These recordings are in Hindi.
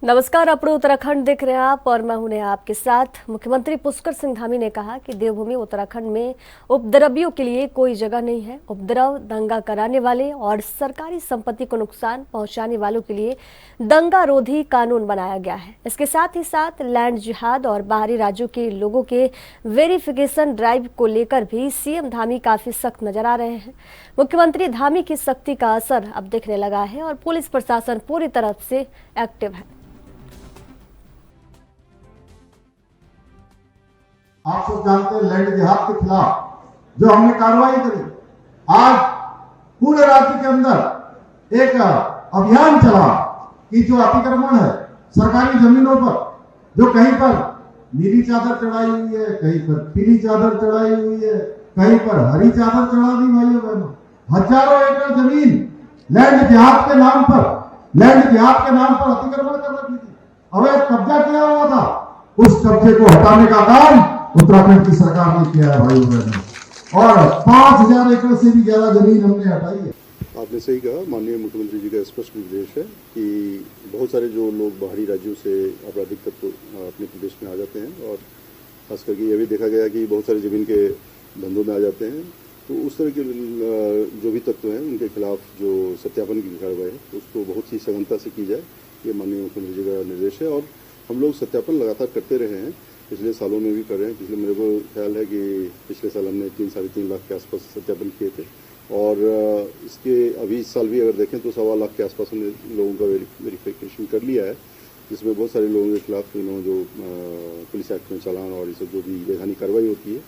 नमस्कार, अपने उत्तराखंड देख रहे हैं आप और मैं हूं नेहा आपके साथ। मुख्यमंत्री पुष्कर सिंह धामी ने कहा कि देवभूमि उत्तराखंड में उपद्रवियों के लिए कोई जगह नहीं है। उपद्रव, दंगा कराने वाले और सरकारी संपत्ति को नुकसान पहुंचाने वालों के लिए दंगा रोधी कानून बनाया गया है। इसके साथ ही साथ लैंड जिहाद और बाहरी राज्यों के लोगों के वेरिफिकेशन ड्राइव को लेकर भी सीएम धामी काफी सख्त नजर आ रहे हैं। मुख्यमंत्री धामी की सख्ती का असर अब दिखने लगा है और पुलिस प्रशासन पूरी तरह से एक्टिव है। आप सब जानते हैं लैंड जिहाद के खिलाफ जो हमने कार्रवाई करी, आज पूरे राज्य के अंदर एक अभियान चला कि जो अतिक्रमण है सरकारी जमीनों पर, जो कहीं पर नीली चादर चढ़ाई हुई है, कहीं पर पीली चादर चढ़ाई हुई है, कहीं पर हरी चादर चढ़ा दी भाइयों बहनों। हजारों एकड़ जमीन लैंड जिहाद के नाम पर अतिक्रमण कर रखी थी, अवैध कब्जा किया हुआ था। उस कब्जे को हटाने का काम उत्तराखंड की सरकार ने किया है भाई बहनों, और 5000 एकड़ से भी ज्यादा जमीन हमने हटाई है। आपने सही कहा, माननीय मुख्यमंत्री जी का स्पष्ट निर्देश है कि बहुत सारे जो लोग बाहरी राज्यों से आपराधिक तत्व अपने प्रदेश में आ जाते हैं, और खास करके यह भी देखा गया कि बहुत सारे जमीन के धंधों में आ जाते हैं, तो उस तरह के जो भी तत्व हैं उनके खिलाफ जो सत्यापन की कार्रवाई है उसको बहुत ही सघनता से की जाए, ये माननीय मुख्यमंत्री जी का निर्देश है। और हम लोग सत्यापन लगातार करते रहे हैं, पिछले सालों में भी कर रहे हैं। पिछले मेरे को ख्याल है कि पिछले साल हमने 3-3.5 लाख के आसपास सत्यापन किए थे, और इसके अभी इस साल भी अगर देखें तो 1.25 लाख के आसपास हमने लोगों का वेरिफिकेशन कर लिया है, जिसमें बहुत सारे लोगों के खिलाफ जो पुलिस एक्ट में चालान और इस जो भी वैधानिक कार्रवाई होती है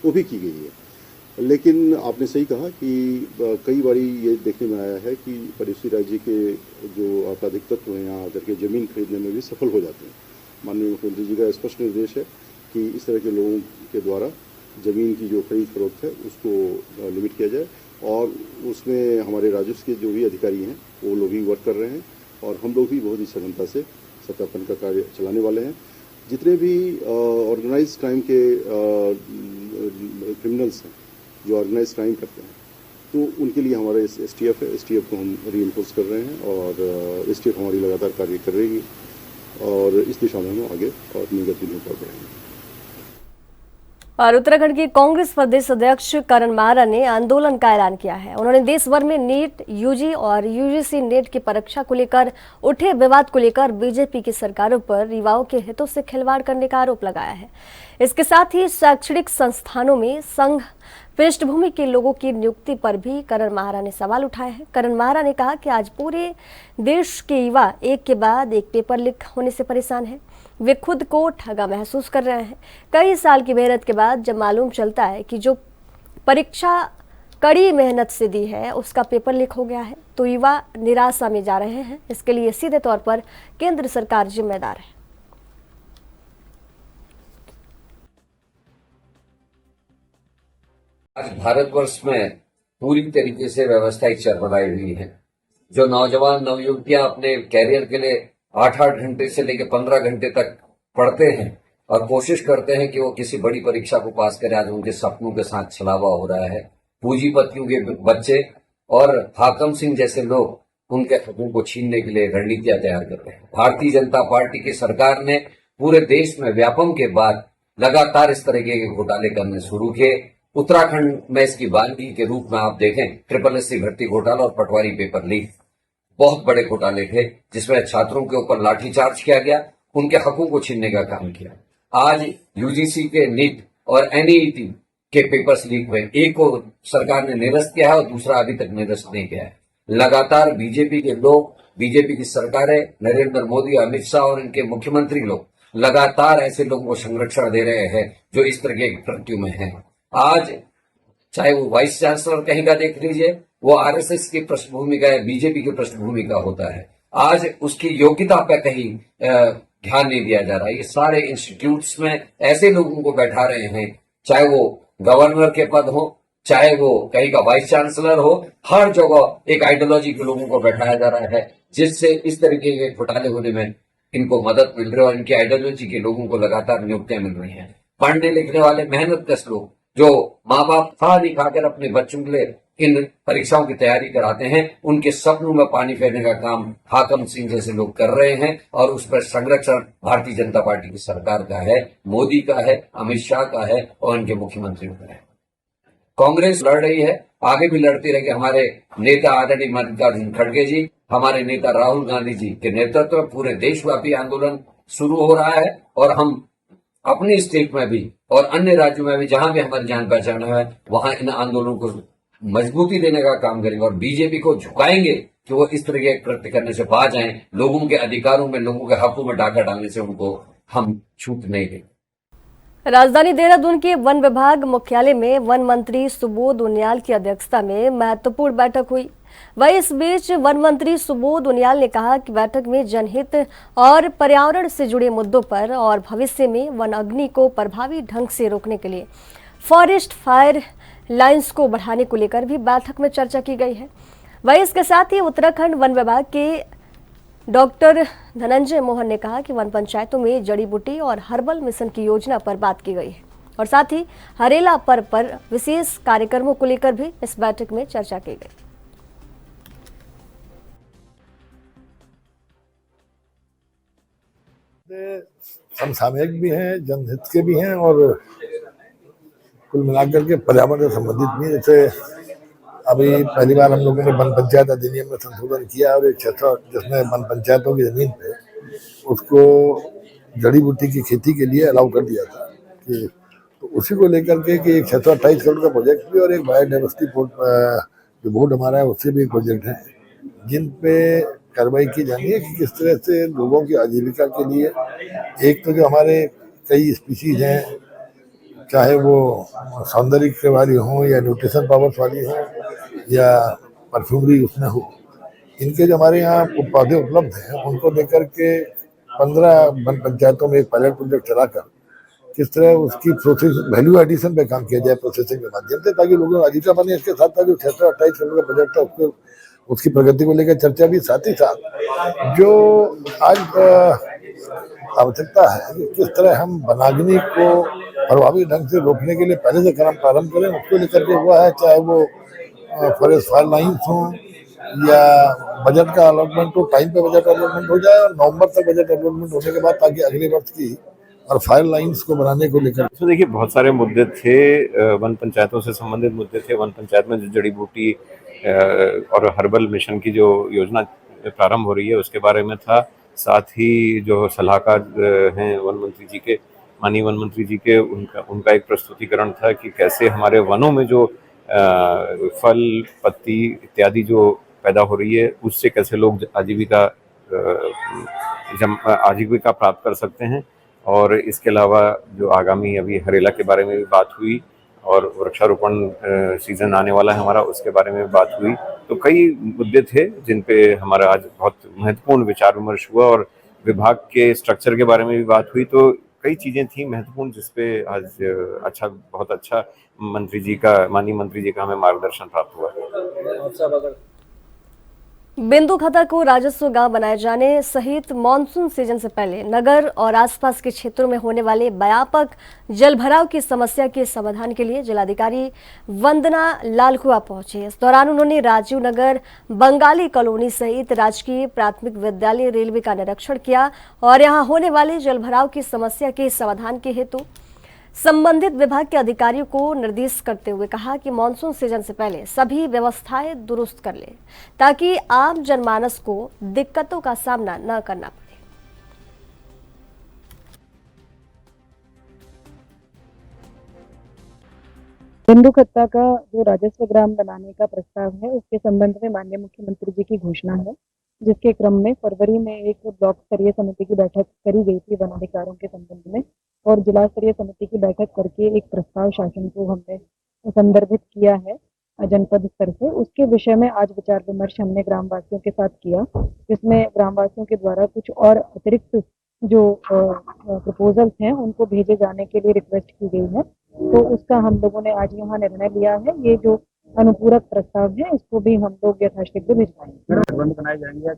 वो भी की गई है। लेकिन आपने सही कहा कि कई बारी ये देखने में आया है कि पड़ोसी राज्य के जो आपराधिक तत्व हैं यहाँ आकर के जमीन खरीदने में भी सफल हो जाते हैं। माननीय मुख्यमंत्री जी का स्पष्ट निर्देश है कि इस तरह के लोगों के द्वारा जमीन की जो खरीद फरोख्त है उसको लिमिट किया जाए, और उसमें हमारे राजस्व के जो भी अधिकारी हैं वो लोग भी वर्क कर रहे हैं, और हम लोग भी बहुत ही सघनता से सत्यापन का कार्य चलाने वाले हैं। जितने भी ऑर्गेनाइज क्राइम के क्रिमिनल्स हैं जो ऑर्गेनाइज क्राइम करते हैं, तो उनके लिए हमारा एसटीएफ है, एसटीएफ को हम रीइंफोर्स कर रहे हैं, और एसटीएफ हमारी लगातार कार्य कर रही है, और इस दिशा में हम आगे और अपनी गति में बढ़ रहे हैं। और उत्तराखंड के कांग्रेस प्रदेश अध्यक्ष करण माहरा ने आंदोलन का ऐलान किया है। उन्होंने देश भर में नीट, यूजी और यूजीसी नेट की परीक्षा को लेकर उठे विवाद को लेकर बीजेपी की सरकारों पर युवाओं के हितों से खिलवाड़ करने का आरोप लगाया है। इसके साथ ही शैक्षणिक संस्थानों में संघ पृष्ठभूमि के लोगों की नियुक्ति पर भी करण माहरा ने सवाल उठाए हैं। करण माहरा ने कहा कि आज पूरे देश के युवा एक के बाद एक पेपर लीक होने से परेशान हैं। वे खुद को ठगा महसूस कर रहे हैं। कई साल की मेहनत के बाद जब मालूम चलता है कि जो परीक्षा कड़ी मेहनत से दी है उसका पेपर लीक हो गया है, तो युवा निराशा में जा रहे हैं। इसके लिए सीधे तौर पर केंद्र सरकार जिम्मेदार है। आज भारतवर्ष में पूरी तरीके से व्यवस्था चरमराई हुई है। जो नौजवान नवयुवतियां अपने कैरियर के लिए 8-8 घंटे से लेकर 15 घंटे तक पढ़ते हैं और कोशिश करते हैं कि वो किसी बड़ी परीक्षा को पास करें, आज उनके सपनों के साथ छलावा हो रहा है। पूंजीपतियों के बच्चे और हाकम सिंह जैसे लोग उनके हकों को छीनने के लिए रणनीतियां तैयार कर रहे हैं। भारतीय जनता पार्टी की सरकार ने पूरे देश में व्यापम के बाद लगातार इस तरीके के घोटाले करने शुरू किए। उत्तराखंड में इसकी बानगी के रूप में आप देखें, SSSC भर्ती घोटाला और पटवारी पेपर लीक बहुत बड़े घोटाले थे, जिसमें छात्रों के ऊपर लाठीचार्ज किया गया, उनके हकों को छीनने का काम किया। आज यूजीसी के नीट और एनईईटी के पेपर्स लीक हुए, एक को सरकार ने निरस्त किया है और दूसरा अभी तक निरस्त नहीं किया है। लगातार बीजेपी के लोग, बीजेपी की सरकारें, नरेंद्र मोदी, अमित शाह और इनके मुख्यमंत्री लोग लगातार ऐसे लोगों को संरक्षण दे रहे हैं जो इस तरह के कृत्यों में हैं। आज चाहे वो वाइस चांसलर कहीं का देख लीजिए, वो आरएसएस की पृष्ठभूमि का या बीजेपी की पृष्ठभूमि का होता है, आज उसकी योग्यता पर कहीं ध्यान नहीं दिया जा रहा है। ये सारे इंस्टीट्यूट्स में ऐसे लोगों को बैठा रहे हैं, चाहे वो गवर्नर के पद हो, चाहे वो कहीं का वाइस चांसलर हो, हर जगह एक आइडियोलॉजी के लोगों को बैठाया जा रहा है, जिससे इस तरीके के घोटाले होने में इनको मदद मिल रही है और इनकी आइडियोलॉजी के लोगों को लगातार नियुक्तियां मिल रही हैं। पढ़ने लिखने वाले मेहनत कश लोग जो माँ बाप खा नहीं खाकर अपने बच्चों के लिए इन परीक्षाओं की तैयारी कराते हैं, उनके सपनों में पानी फेरने का काम हाकम सिंह जैसे लोग कर रहे हैं। और उस पर संरक्षण भारतीय जनता पार्टी की सरकार का है, मोदी का है, अमित शाह का है और उनके मुख्यमंत्रियों का है। कांग्रेस लड़ रही है, आगे भी लड़ती रहेगी। हमारे नेता आदरणीय मल्लिकार्जुन खड़गे जी, हमारे नेता राहुल गांधी जी के नेतृत्व में पूरे देशव्यापी आंदोलन शुरू हो रहा है और हम अपनी स्टेट में भी और अन्य राज्यों में भी जहां भी हमारी जान पहचान है वहां इन आंदोलनों को मजबूती देने का काम करेंगे और बीजेपी को झुकाएंगे कि वो इस तरह के कृत्य करने से बाज आए। लोगों के अधिकारों में, लोगों के हकों में डाका डालने से उनको हम छूट नहीं देंगे। राजधानी देहरादून के वन विभाग मुख्यालय में वन मंत्री सुबोध उनियाल की अध्यक्षता में महत्वपूर्ण बैठक हुई। वहीं इस बीच वन मंत्री सुबोध उनियाल ने कहा कि बैठक में जनहित और पर्यावरण से जुड़े मुद्दों पर और भविष्य में वन अग्नि को प्रभावी ढंग से रोकने के लिए फॉरेस्ट फायर लाइन्स को बढ़ाने को लेकर भी बैठक में चर्चा की गई है। वहीं इसके साथ ही उत्तराखंड वन विभाग के डॉक्टर धनंजय मोहन ने कहा कि वन पंचायतों में जड़ी बूटी और हर्बल मिशन की योजना पर बात की गई है और साथ ही हरेला पर्व पर विशेष कार्यक्रमों को लेकर भी इस बैठक में चर्चा की गई। समसामयिक भी हैं, जनहित के भी हैं और कुल मिलाकर के पर्यावरण से संबंधित भी। जैसे अभी पहली बार हम लोगों ने वन पंचायत अधिनियम में संशोधन किया और एक क्षेत्र जिसमें वन पंचायतों की जमीन पे उसको जड़ी बूटी की खेती के लिए अलाउ कर दिया था कि तो उसी को लेकर के कि एक 628 करोड़ का प्रोजेक्ट भी और एक बायोडाइवर्सिटी जो बोर्ड हमारा है उससे भी एक प्रोजेक्ट है जिन पे कार्रवाई की जानी है कि किस तरह से लोगों की आजीविका के लिए एक तो जो हमारे कई स्पीशीज हैं, चाहे वो सौंदर्य वाली हो या न्यूट्रिशन पावर्स वाली हो या परफ्यूमरी उसमें हो, इनके जो हमारे यहाँ पौधे उपलब्ध हैं उनको लेकर के 15 वन पंचायतों में एक पायलट प्रोजेक्ट चलाकर किस तरह उसकी प्रोसेस वैल्यू एडिशन पे काम किया जाए प्रोसेसिंग के माध्यम से, ताकि लोगों को आजीविका बने। इसके साथ साथ जो 628 करोड़ का प्रोजेक्ट है उसको उसकी प्रगति को लेकर चर्चा भी, साथ ही साथ जो आज आवश्यकता है कि किस तरह हम वनाग्नि को प्रभावी ढंग से रोकने के लिए पहले से काम प्रारंभ करें, उसको लेकर के हुआ है। चाहे वो फॉरेस्ट फायर लाइन्स हो या बजट का अलॉटमेंट हो, टाइम पे बजट अलॉटमेंट हो जाए और नवंबर तक बजट अलॉटमेंट होने के बाद ताकि अगले वर्ष की और फायर लाइन्स को बनाने को लेकर। तो देखिए बहुत सारे मुद्दे थे, वन पंचायतों से संबंधित मुद्दे थे। वन पंचायत में जो जड़ी बूटी और हर्बल मिशन की जो योजना प्रारंभ हो रही है उसके बारे में था। साथ ही जो सलाहकार हैं वन मंत्री जी के, माननीय वन मंत्री जी के, उनका एक प्रस्तुतिकरण था कि कैसे हमारे वनों में जो फल पत्ती इत्यादि जो पैदा हो रही है उससे कैसे लोग आजीविका प्राप्त कर सकते हैं। और इसके अलावा जो आगामी अभी हरेला के बारे में भी बात हुई और वृक्षारोपण सीजन आने वाला है हमारा, उसके बारे में भी बात हुई। तो कई मुद्दे थे जिन पे हमारा आज बहुत महत्वपूर्ण विचार विमर्श हुआ और विभाग के स्ट्रक्चर के बारे में भी बात हुई। तो कई चीजें थी महत्वपूर्ण जिसपे आज बहुत अच्छा माननीय मंत्री जी का हमें मार्गदर्शन प्राप्त हुआ। बिंदु खतर को राजस्व गांव बनाए जाने सहित मानसून सीजन से पहले नगर और आसपास के क्षेत्रों में होने वाले व्यापक जलभराव की समस्या के समाधान के लिए जिलाधिकारी वंदना लालकुआ पहुंचे। इस दौरान उन्होंने राजीव नगर, बंगाली कॉलोनी सहित राजकीय प्राथमिक विद्यालय रेलवे का निरीक्षण किया और यहां होने वाले जलभराव की समस्या के समाधान के हेतु संबंधित विभाग के अधिकारियों को निर्देश करते हुए कहा कि मानसून सीजन से पहले सभी व्यवस्थाएं दुरुस्त कर ले ताकि आम जनमानस को दिक्कतों का सामना न करना पड़े। बिंदु खत्ता का जो राजस्व ग्राम बनाने का प्रस्ताव है उसके संबंध में माननीय मुख्यमंत्री जी की घोषणा है, जिसके क्रम में फरवरी में एक ब्लॉक स्तरीय समिति की बैठक करी गई थी वनाधिकारों के संबंध में और जिला स्तरीय समिति की बैठक करके एक प्रस्ताव शासन को हमने संदर्भित किया है जनपद स्तर से। उसके विषय में आज विचार विमर्श हमने ग्रामवासियों के साथ किया, जिसमें ग्रामवासियों के द्वारा कुछ और अतिरिक्त जो प्रपोजल्स हैं उनको भेजे जाने के लिए रिक्वेस्ट की गई है। तो उसका हम लोगों ने आज यहाँ निर्णय लिया है। ये जो अनुपूरक प्रस्ताव है इसको भी हम लोग यथाशीघ्र भिजवाएंगे। बनाए जाएंगे।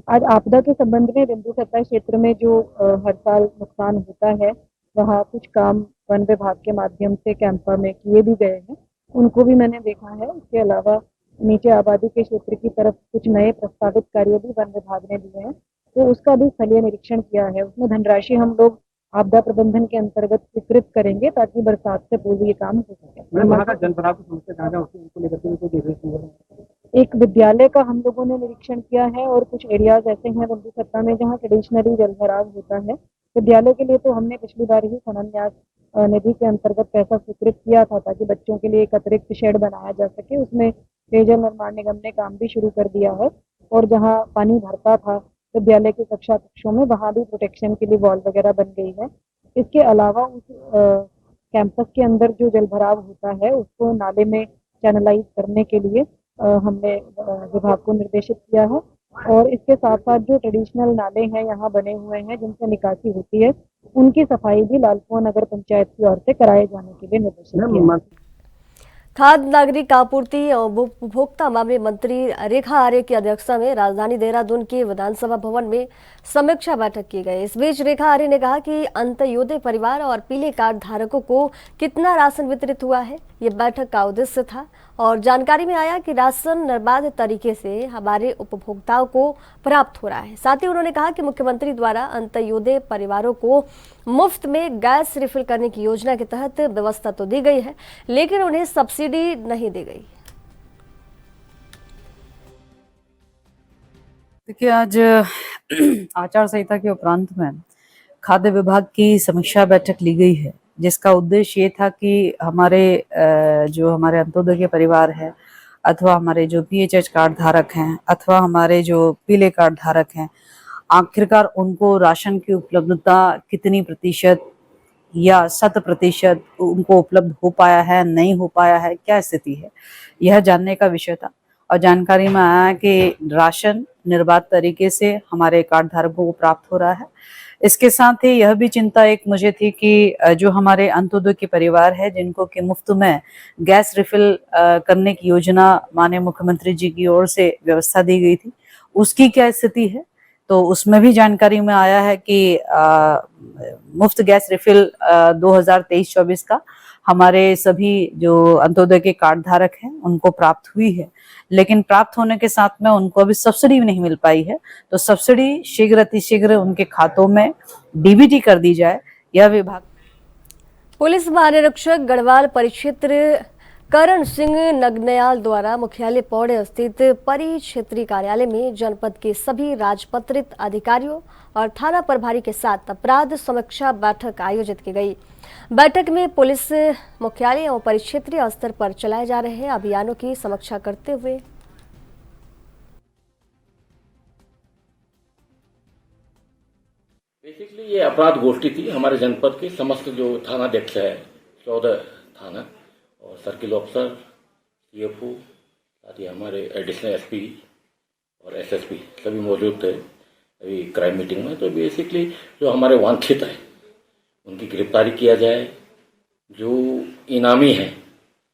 आज आपदा के संबंध में बिंदु खत्ता क्षेत्र में जो हर साल नुकसान होता है वहाँ कुछ काम वन विभाग के माध्यम से कैंपा में किए भी गए हैं उनको भी मैंने देखा है। इसके अलावा नीचे आबादी के क्षेत्र की तरफ कुछ नए प्रस्तावित कार्य भी वन विभाग ने दिए हैं, तो उसका भी स्थलीय निरीक्षण किया है। उसमें धनराशि हम लोग आपदा प्रबंधन के अंतर्गत स्वीकृत करेंगे ताकि बरसात से पूर्व ये काम हो सके। मैडम, वहाँ का जल भराव की समस्या ज्यादा होती है, उनको लेकर के उनको देख रही है। एक विद्यालय का हम लोगों ने निरीक्षण किया है और कुछ एरियाज ऐसे हैं बंदी सत्ता में जहाँ ट्रेडिशनली जल भराव होता है। विद्यालय के लिए तो हमने पिछली बार ही खनन न्यास निधि के अंतर्गत पैसा स्वीकृत किया था ताकि बच्चों के लिए एक अतिरिक्त शेड बनाया जा सके। उसमें पेयजल निर्माण निगम ने काम भी शुरू कर दिया है और जहाँ पानी भरता था विद्यालय के कक्षा कक्षों में, वहाँ भी प्रोटेक्शन के लिए वॉल वगैरह बन गई है। इसके अलावा उस कैंपस के अंदर जो जल भराव होता है उसको नाले में चैनलाइज करने के लिए हमने विभाग को निर्देशित किया है और इसके साथ साथ जो ट्रेडिशनल नाले हैं यहाँ बने हुए हैं जिनसे निकासी होती है, उनकी सफाई भी लालकुआं नगर पंचायत की ओर से कराए जाने के लिए निर्देशित किया है। खाद्य नागरिक आपूर्ति और उपभोक्ता मामले मंत्री रेखा आर्य की अध्यक्षता में राजधानी देहरादून के विधानसभा भवन में समीक्षा बैठक की गई। इस बीच रेखा आर्य ने कहा कि अंत्योदय परिवार और पीले कार्ड धारकों को कितना राशन वितरित हुआ है, ये बैठक का उद्देश्य था और जानकारी में आया कि राशन निर्बाध तरीके से हमारे उपभोक्ताओं को प्राप्त हो रहा है। साथ ही उन्होंने कहा कि मुख्यमंत्री द्वारा अंत्योदय परिवारों को मुफ्त में गैस रिफिल करने की योजना के तहत व्यवस्था तो दी गई है, लेकिन उन्हें सब्सिडी नहीं दी गई। देखिए, आज आचार संहिता के उपरांत में खाद्य विभाग की समीक्षा बैठक ली गई है, जिसका उद्देश्य ये था कि हमारे जो हमारे अंत्योदय के परिवार है अथवा हमारे जो PHH कार्ड धारक हैं अथवा हमारे जो पीले कार्ड धारक हैं, आखिरकार उनको राशन की उपलब्धता कितनी प्रतिशत या 100% उनको उपलब्ध हो पाया है, नहीं हो पाया है, क्या स्थिति है, यह जानने का विषय था। और जानकारी में आया कि राशन निर्बाध तरीके से हमारे कार्ड धारकों को प्राप्त हो रहा है। इसके साथ ही यह भी चिंता एक मुझे थी कि जो हमारे अंत्योदय के परिवार है जिनको कि मुफ्त में गैस रिफिल करने की योजना माननीय मुख्यमंत्री जी की ओर से व्यवस्था दी गई थी, उसकी क्या स्थिति है। तो उसमें भी जानकारी में आया है कि मुफ्त गैस रिफिल 2023-24 का हमारे सभी जो अंत्योदय के कार्ड धारक हैं उनको प्राप्त हुई है, लेकिन प्राप्त होने के साथ में उनको अभी सब्सिडी भी नहीं मिल पाई है। तो सब्सिडी शीघ्र अतिशीघ्र उनके खातों में DBT कर दी जाए, यह विभाग। पुलिस महानिरीक्षक गढ़वाल परिक्षेत्र करण सिंह नगनयाल द्वारा मुख्यालय पौड़े स्थित परिक्षेत्रीय कार्यालय में जनपद के सभी राजपत्रित अधिकारियों और थाना प्रभारी के साथ अपराध समीक्षा बैठक आयोजित की गई। बैठक में पुलिस मुख्यालय और परिक्षेत्रीय स्तर पर चलाए जा रहे अभियानों की समीक्षा करते हुए बेसिकली ये अपराध गोष्ठी थी। हमारे जनपद के समस्त जो थानाध्यक्ष है, 14 थाना और सर्किल ऑफिसर, CFO, साथ ही हमारे एडिशनल SP और SSP सभी मौजूद थे अभी क्राइम मीटिंग में। तो बेसिकली जो हमारे वांछित है उनकी गिरफ्तारी किया जाए। जो इनामी है,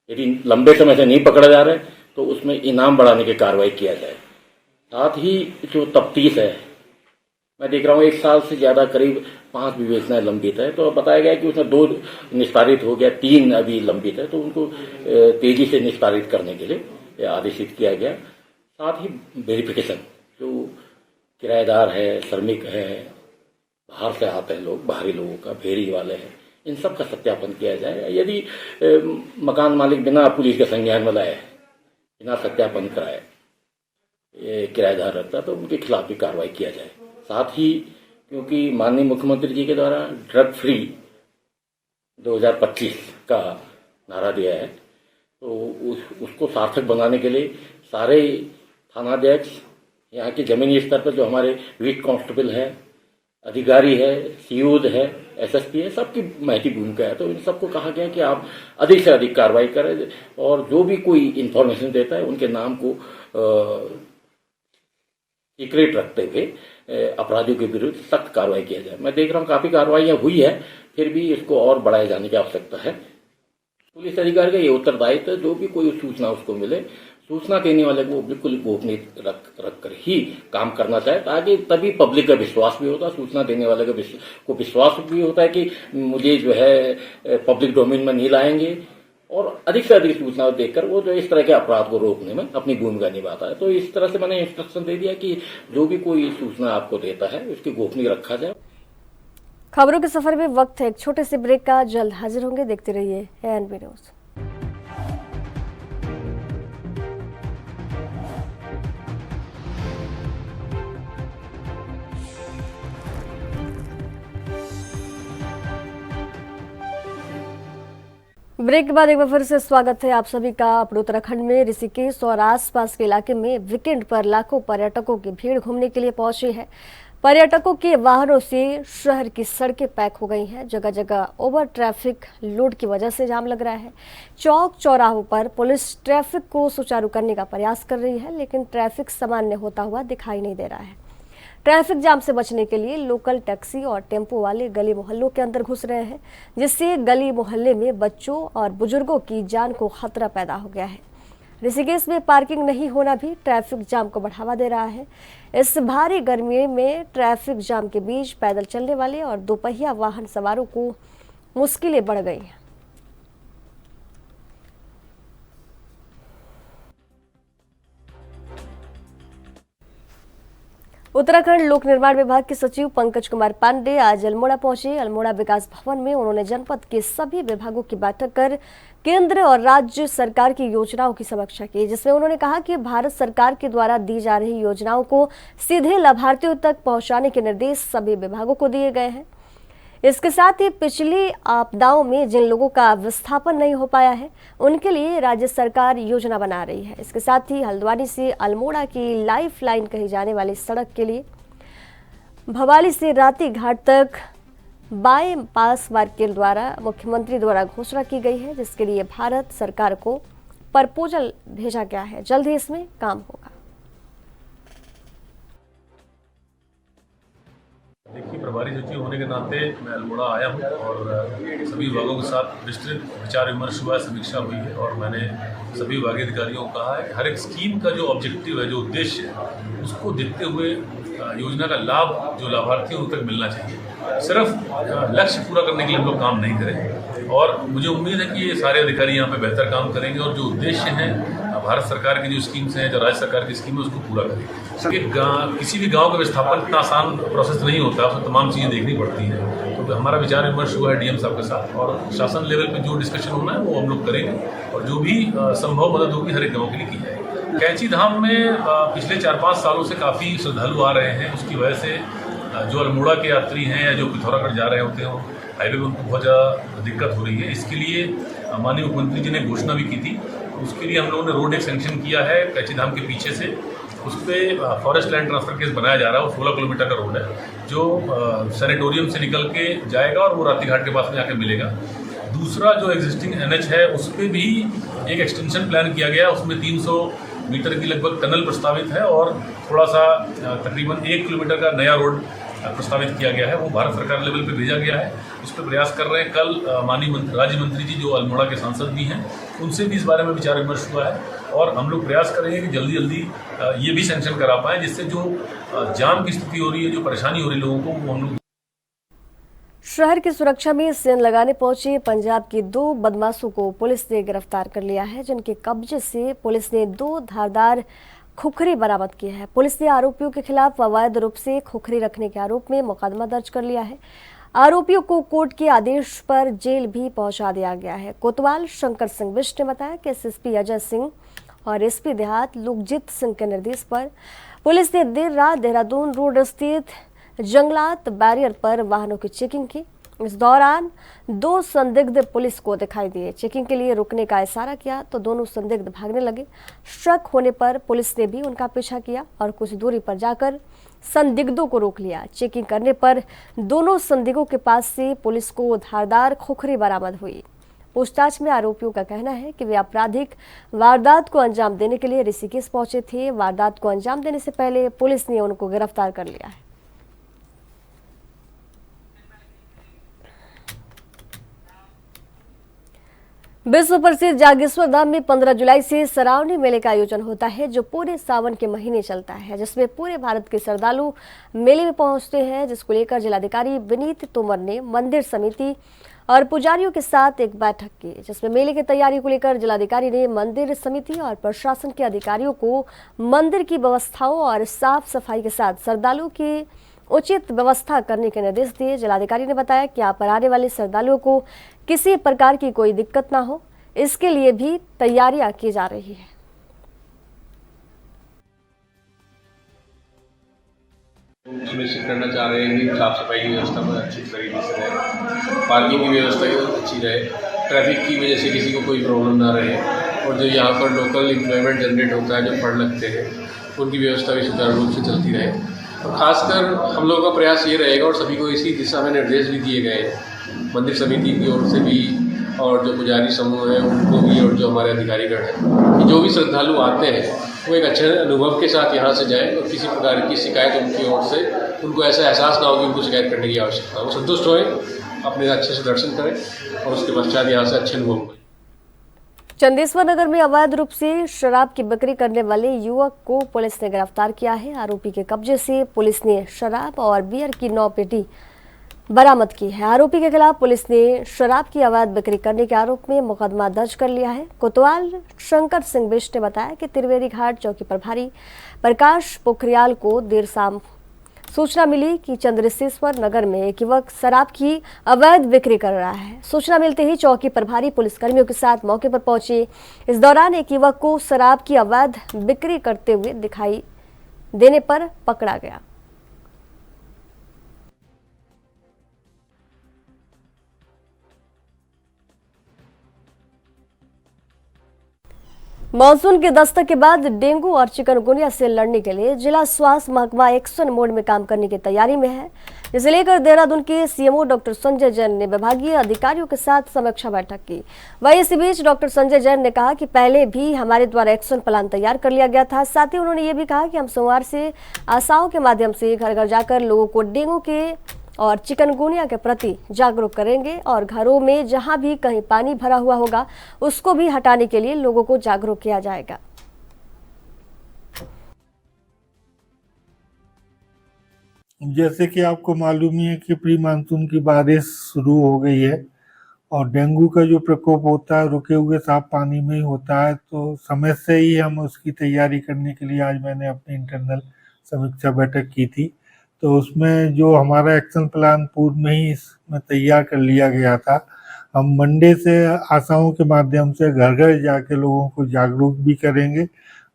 यदि लंबे समय से नहीं पकड़ा जा रहा है तो उसमें इनाम बढ़ाने की कार्रवाई किया जाए। साथ ही जो तफ्तीश है, मैं देख रहा हूँ 1 साल से ज्यादा करीब 5 विवेचनाएं लंबित है। तो बताया गया कि उसमें 2 निस्तारित हो गया, 3 अभी लंबित है, तो उनको तेजी से निस्तारित करने के लिए आदेशित किया गया। साथ ही वेरिफिकेशन, जो किराएदार है, श्रमिक है, बाहर से आते हैं लोग, बाहरी लोगों का, फेरी वाले हैं, इन सब का सत्यापन किया जाए। यदि मकान मालिक बिना पुलिस के संज्ञान में लाए, बिना सत्यापन कराए किराएदार रहता तो उनके खिलाफ भी कार्रवाई किया जाए। साथ ही क्योंकि माननीय मुख्यमंत्री जी के द्वारा ड्रग फ्री 2025 का नारा दिया है, तो उसको सार्थक बनाने के लिए सारे थानाध्यक्ष, यहाँ के जमीनी स्तर पर जो हमारे बीट कांस्टेबल है, अधिकारी है, COs है, SSP है, सबकी महती भूमिका है। तो इन सबको कहा गया कि आप अधिक से अधिक कार्रवाई करें और जो भी कोई इंफॉर्मेशन देता है उनके नाम को सीक्रेट रखते हुए अपराधियों के विरुद्ध सख्त कार्रवाई किया जाए। मैं देख रहा हूँ काफी कार्रवाइयां हुई है, फिर भी इसको और बढ़ाए जाने की आवश्यकता है। पुलिस अधिकारी का ये उत्तरदायित्व है, जो भी कोई सूचना उसको मिले, सूचना देने वाले को बिल्कुल गोपनीय रख कर ही काम करना चाहिए, ताकि तभी पब्लिक का विश्वास भी होता है, सूचना देने वाले को विश्वास भी होता है कि मुझे जो है पब्लिक डोमेन में नहीं लाएंगे और अधिक से अधिक सूचनाएं देखकर वो जो इस तरह के अपराध को रोकने में अपनी भूमिका निभाता है। तो इस तरह से मैंने इंस्ट्रक्शन दे दिया कि जो भी कोई सूचना आपको देता है उसकी गोपनीय रखा जाए। खबरों के सफर में वक्त है एक छोटे से ब्रेक का। जल्द हाजिर होंगे, देखते रहिए एएनबी न्यूज। ब्रेक के बाद एक बार फिर से स्वागत है आप सभी का। अपने उत्तराखंड में ऋषिकेश और आसपास के इलाके में वीकेंड पर लाखों पर्यटकों की भीड़ घूमने के लिए पहुंची है। पर्यटकों के वाहनों से शहर की सड़कें पैक हो गई हैं। जगह जगह ओवर ट्रैफिक लोड की वजह से जाम लग रहा है। चौक चौराहों पर पुलिस ट्रैफिक को सुचारू करने का प्रयास कर रही है, लेकिन ट्रैफिक सामान्य होता हुआ दिखाई नहीं दे रहा है। ट्रैफिक जाम से बचने के लिए लोकल टैक्सी और टेम्पो वाले गली मोहल्लों के अंदर घुस रहे हैं, जिससे गली मोहल्ले में बच्चों और बुजुर्गों की जान को खतरा पैदा हो गया है। ऋषिकेश में पार्किंग नहीं होना भी ट्रैफिक जाम को बढ़ावा दे रहा है। इस भारी गर्मी में ट्रैफिक जाम के बीच पैदल चलने वाले और दोपहिया वाहन सवारों को मुश्किलें बढ़ गई हैं। उत्तराखंड लोक निर्माण विभाग के सचिव पंकज कुमार पांडे आज अल्मोड़ा पहुंचे। अल्मोड़ा विकास भवन में उन्होंने जनपद के सभी विभागों की बैठक कर केंद्र और राज्य सरकार की योजनाओं की समीक्षा की, जिसमें उन्होंने कहा कि भारत सरकार के द्वारा दी जा रही योजनाओं को सीधे लाभार्थियों तक पहुंचाने के निर्देश सभी विभागों को दिए गए हैं। इसके साथ ही पिछली आपदाओं में जिन लोगों का विस्थापन नहीं हो पाया है, उनके लिए राज्य सरकार योजना बना रही है। इसके साथ ही हल्द्वानी से अल्मोड़ा की लाइफ लाइन कही जाने वाली सड़क के लिए भवाली से राती घाट तक बाईपास मार्ग के द्वारा मुख्यमंत्री द्वारा घोषणा की गई है, जिसके लिए भारत सरकार को प्रपोजल भेजा गया है। जल्द ही इसमें काम होगा। देखिए, प्रभारी सचिव होने के नाते मैं अल्मोड़ा आया हूँ और सभी विभागों के साथ विस्तृत विचार विमर्श हुआ, समीक्षा हुई है और मैंने सभी विभागीय अधिकारियों को कहा है कि हर एक स्कीम का जो ऑब्जेक्टिव है, जो उद्देश्य है, उसको देखते हुए योजना का लाभ जो लाभार्थियों तक मिलना चाहिए। सिर्फ लक्ष्य पूरा करने के लिए हम लोग काम नहीं करें और मुझे उम्मीद है कि ये सारे अधिकारी यहाँ पे बेहतर काम करेंगे और जो उद्देश्य हैं भारत सरकार की जो स्कीम्स हैं, जो राज्य सरकार की स्कीम है, उसको पूरा करेंगे। किसी भी गांव का विस्थापन इतना आसान प्रोसेस नहीं होता, उसमें तमाम चीज़ें देखनी पड़ती हैं। तो हमारा विचार विमर्श हुआ है डीएम साहब के साथ और शासन लेवल पे जो डिस्कशन होना है वो हम लोग करेंगे और जो भी संभव मदद होगी हर एक गाँव के लिए की जाएगी। कैंची धाम में पिछले 4-5 सालों से काफ़ी श्रद्धालु आ रहे हैं। उसकी वजह से जो अल्मोड़ा के यात्री हैं या जो पिथौरागढ़ जा रहे होते हैं, हाईवे में उनको बहुत ज़्यादा दिक्कत हो रही है। इसके लिए माननीय मुख्यमंत्री जी ने घोषणा भी की थी। उसके लिए हम लोगों ने रोड एक सैंक्शन किया है कैंची धाम के पीछे से, उस पर फॉरेस्ट लैंड ट्रांसफर केस बनाया जा रहा है। वो 16 किलोमीटर का रोड है जो सैनिटोरियम से निकल के जाएगा और वो राती घाट के पास में जाके मिलेगा। दूसरा जो एग्जिस्टिंग एनएच है उस पर भी एक एक्सटेंशन प्लान किया गया, उसमें 300 मीटर की लगभग टनल प्रस्तावित है और थोड़ा सा तकरीबन 1 किलोमीटर का नया रोड प्रस्तावित किया गया है। वो भारत सरकार लेवल पे भेजा गया है, इस पर प्रयास कर रहे हैं। कल माननीय राज्य मंत्री जी जो अल्मोड़ा के सांसद भी हैं, उनसे भी इस बारे में विचार विमर्श हुआ है और हम लोग प्रयास करेंगे कि जल्दी जल्दी ये भी सैंक्शन करा पाएँ, जिससे जो जाम की स्थिति हो रही है, जो परेशानी हो रही है लोगों को, वो हम लोग। शहर की सुरक्षा में सेंध लगाने पहुंचे पंजाब के 2 बदमाशों को पुलिस ने गिरफ्तार कर लिया है, जिनके कब्जे से पुलिस ने 2 धारदार खुखरी बरामद की है। पुलिस ने आरोपियों के खिलाफ अवैध रूप से खुखरी रखने के आरोप में मुकदमा दर्ज कर लिया है। आरोपियों को कोर्ट के आदेश पर जेल भी पहुंचा दिया गया है। कोतवाल शंकर सिंह बिष्ट ने बताया कि एसएसपी अजय सिंह और एसपी देहात लोकजीत सिंह के निर्देश पर पुलिस ने देर रात देहरादून रोड स्थित जंगलात बैरियर पर वाहनों की चेकिंग की। इस दौरान 2 संदिग्ध पुलिस को दिखाई दिए। चेकिंग के लिए रुकने का इशारा किया तो दोनों संदिग्ध भागने लगे। शक होने पर पुलिस ने भी उनका पीछा किया और कुछ दूरी पर जाकर संदिग्धों को रोक लिया। चेकिंग करने पर दोनों संदिग्धों के पास से पुलिस को धारदार खुखरी बरामद हुई। पूछताछ में आरोपियों का कहना है कि वे आपराधिक वारदात को अंजाम देने के लिए ऋषिकेश पहुंचे थे। वारदात को अंजाम देने से पहले पुलिस ने उनको गिरफ्तार कर लिया है। विश्व प्रसिद्ध जागेश्वर धाम में 15 जुलाई से सरावनी मेले का आयोजन होता है, जो पूरे सावन के महीने चलता है, जिसमें पूरे भारत के श्रद्धालु मेले में पहुंचते हैं, जिसको लेकर जिलाधिकारी विनीत तोमर ने मंदिर समिति और पुजारियों के साथ एक बैठक की, जिसमें मेले की तैयारी को लेकर जिलाधिकारी ने मंदिर समिति और प्रशासन के अधिकारियों को मंदिर की व्यवस्थाओं और साफ सफाई के साथ श्रद्धालुओं की उचित व्यवस्था करने के निर्देश दिए। जिलाधिकारी ने बताया कि यहाँ पर आने वाले श्रद्धालुओं को किसी प्रकार की कोई दिक्कत ना हो, इसके लिए भी तैयारियां की जा रही है। सुनिश्चित करना चाह रहे हैं कि साफ सफाई की व्यवस्था पर अच्छी तरीके से रहे, पार्किंग की व्यवस्था अच्छी रहे, ट्रैफिक की वजह से किसी को कोई प्रॉब्लम ना रहे, और जो यहाँ पर लोकल एम्प्लॉयमेंट जनरेट होता है, जो फंड लगते हैं, उनकी व्यवस्था भी सुचारू रूप से चलती रहे। और खासकर हम लोगों का प्रयास ये रहेगा, और सभी को इसी दिशा में निर्देश भी दिए गए हैं मंदिर समिति की ओर से भी, और जो पुजारी समूह है उनको भी, और जो हमारे अधिकारीगण हैं, कि जो भी श्रद्धालु आते हैं वो एक अच्छे अनुभव के साथ यहाँ से जाएं, और किसी प्रकार की शिकायत उनकी ओर से उनको ऐसा एहसास ना हो कि उनको शिकायत करने की आवश्यकता हो। वो संतुष्ट होएं, अपने अच्छे से दर्शन करें, और उसके पश्चात यहाँ से अच्छे अनुभव हों। चंदेश्वर नगर में अवैध रूप से शराब की बिक्री करने वाले युवक को पुलिस ने गिरफ्तार किया है। आरोपी के कब्जे से पुलिस ने शराब और बियर की 9 पेटी बरामद की है। आरोपी के खिलाफ पुलिस ने शराब की अवैध बिक्री करने के आरोप में मुकदमा दर्ज कर लिया है। कोतवाल शंकर सिंह बिष्ट ने बताया कि त्रिवेणी घाट चौकी प्रभारी प्रकाश पोखरियाल को देर शाम सूचना मिली कि चंद्रशेखर नगर में एक युवक शराब की अवैध बिक्री कर रहा है। सूचना मिलते ही चौकी प्रभारी पुलिसकर्मियों के साथ मौके पर पहुंचे। इस दौरान एक युवक को शराब की अवैध बिक्री करते हुए दिखाई देने पर पकड़ा गया। मानसून के दस्तक के बाद डेंगू और चिकनगुनिया से लड़ने के लिए जिला स्वास्थ्य महकमा एक्शन मोड में काम करने की तैयारी में है। इसे लेकर देहरादून के सीएमओ डॉक्टर संजय जैन ने विभागीय अधिकारियों के साथ समीक्षा बैठक की। वहीं इसी बीच डॉक्टर संजय जैन ने कहा कि पहले भी हमारे द्वारा एक्शन प्लान तैयार कर लिया गया था। साथ ही उन्होंने ये भी कहा कि हम सोमवार से आशाओं के माध्यम से घर घर जाकर लोगों को डेंगू के और चिकनगुनिया के प्रति जागरूक करेंगे, और घरों में जहां भी कहीं पानी भरा हुआ होगा उसको भी हटाने के लिए लोगों को जागरूक किया जाएगा। जैसे कि आपको मालूम ही है कि प्री मानसून की बारिश शुरू हो गई है, और डेंगू का जो प्रकोप होता है रुके हुए साफ पानी में ही होता है। तो समय से ही हम उसकी तैयारी करने के लिए आज मैंने अपनी इंटरनल समीक्षा बैठक की थी। तो उसमें जो हमारा एक्शन प्लान पूर्व में ही इसमें तैयार कर लिया गया था। हम मंडे से आशाओं के माध्यम से घर घर जाके लोगों को जागरूक भी करेंगे,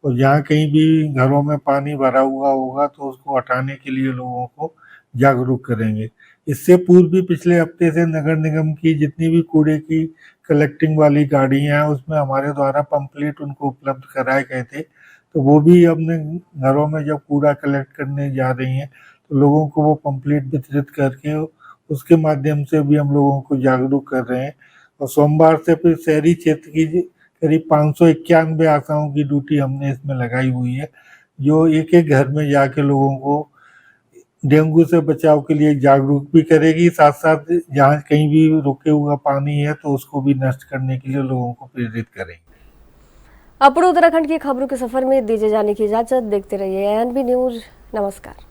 और जहाँ कहीं भी घरों में पानी भरा हुआ होगा तो उसको हटाने के लिए लोगों को जागरूक करेंगे। इससे पूर्व भी पिछले हफ्ते से नगर निगम की जितनी भी कूड़े की कलेक्टिंग वाली गाड़ियाँ हैं उसमें हमारे द्वारा पंपलेट उनको उपलब्ध कराए गए थे। तो वो भी अपने घरों में जब कूड़ा कलेक्ट करने जा रही हैं तो लोगों को वो पंपलेट वितरित करके उसके माध्यम से भी हम लोगों को जागरूक कर रहे हैं। और सोमवार से फिर शहरी क्षेत्र की करीब 591 आशाओं की ड्यूटी हमने इसमें लगाई हुई है, जो एक एक घर में जाके लोगों को डेंगू से बचाव के लिए जागरूक भी करेगी। साथ साथ जहाँ कहीं भी रुके हुआ पानी है तो उसको भी नष्ट करने के लिए लोगों को प्रेरित करेंगे। अपने उत्तराखंड की खबरों के सफर में दीजिए जाने की इजाजत। देखते रहिए एएनबी न्यूज। नमस्कार।